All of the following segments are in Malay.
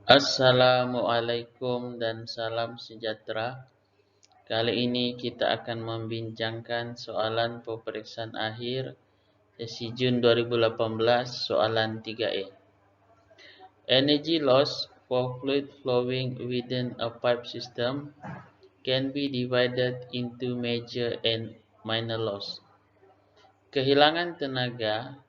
Assalamualaikum dan salam sejahtera. Kali ini kita akan membincangkan soalan peperiksaan akhir sesi Jun 2018 soalan 3E. Energy loss for fluid flowing within a pipe system can be divided into major and minor loss. Kehilangan tenaga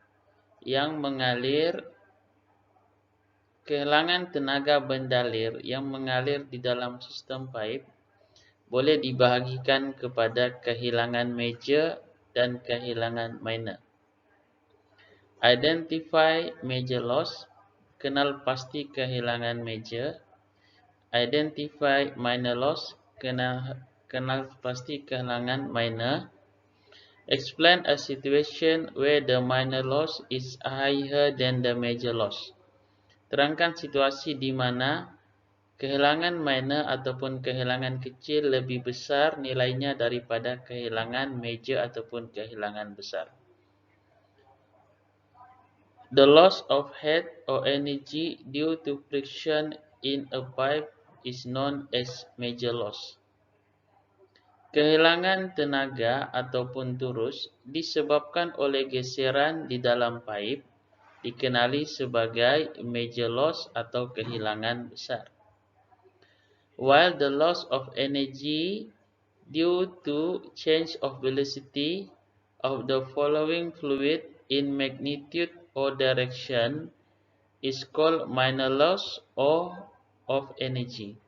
bendalir yang mengalir di dalam sistem pipe boleh dibahagikan kepada kehilangan major dan kehilangan minor. Identify major loss, kenal pasti kehilangan major. Identify minor loss, kenal pasti kehilangan minor. Explain a situation where the minor loss is higher than the major loss. Terangkan situasi di mana kehilangan minor ataupun kehilangan kecil lebih besar nilainya daripada kehilangan major ataupun kehilangan besar. The loss of heat or energy due to friction in a pipe is known as major loss. Kehilangan tenaga ataupun turus disebabkan oleh geseran di dalam pipe dikenali sebagai major loss atau kehilangan besar. While the loss of energy due to change of velocity of the flowing fluid in magnitude or direction is called minor loss or of energy.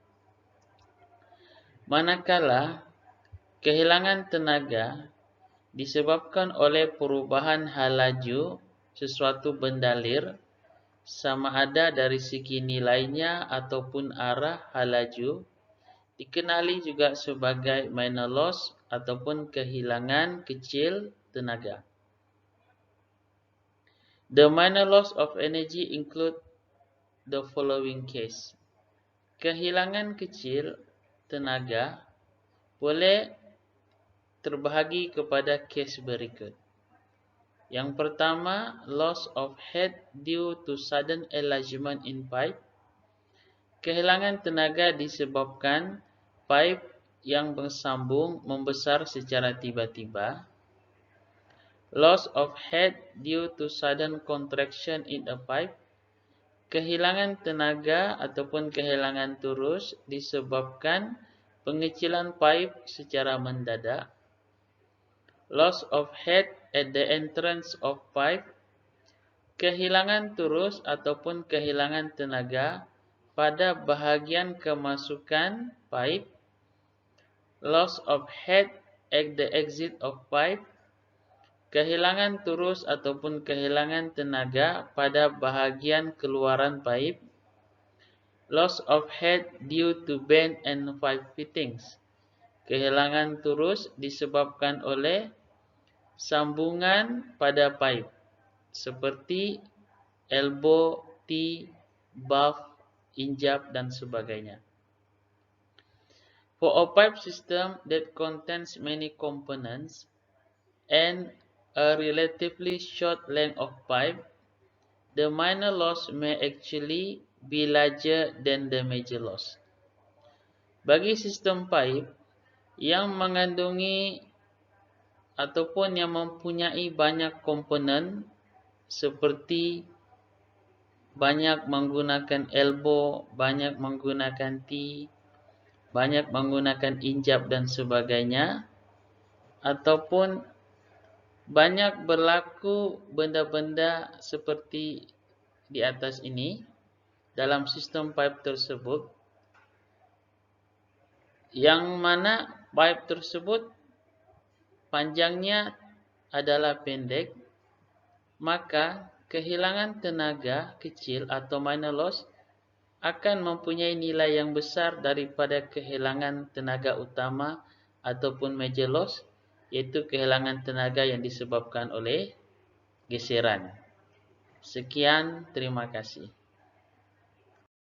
Manakala kehilangan tenaga disebabkan oleh perubahan hal laju sesuatu bendalir, sama ada dari segi nilainya ataupun arah hal laju, dikenali juga sebagai minor loss ataupun kehilangan kecil tenaga. The minor loss of energy include the following case. Kehilangan kecil tenaga boleh terbahagi kepada case berikut. Yang pertama, loss of heat due to sudden enlargement in pipe. Kehilangan tenaga disebabkan pipe yang bersambung membesar secara tiba-tiba. Loss of heat due to sudden contraction in a pipe. Kehilangan tenaga ataupun kehilangan turus disebabkan pengecilan pipe secara mendadak. Loss of heat at the entrance of pipe. Kehilangan turus ataupun kehilangan tenaga pada bahagian kemasukan pipe. Loss of heat at the exit of pipe. Kehilangan turus ataupun kehilangan tenaga pada bahagian keluaran pipe. Loss of heat due to bend and pipe fittings. Kehilangan turus disebabkan oleh sambungan pada pipe seperti elbow, T, buff, injap dan sebagainya. For a pipe system that contains many components and a relatively short length of pipe, the minor loss may actually be larger than the major loss. Bagi sistem pipe yang mengandungi ataupun yang mempunyai banyak komponen seperti banyak menggunakan elbow, banyak menggunakan T, banyak menggunakan injap dan sebagainya, ataupun banyak berlaku benda-benda seperti di atas ini dalam sistem pipe tersebut, yang mana pipe tersebut panjangnya adalah pendek, maka kehilangan tenaga kecil atau minor loss akan mempunyai nilai yang besar daripada kehilangan tenaga utama ataupun major loss, yaitu kehilangan tenaga yang disebabkan oleh geseran. Sekian, terima kasih.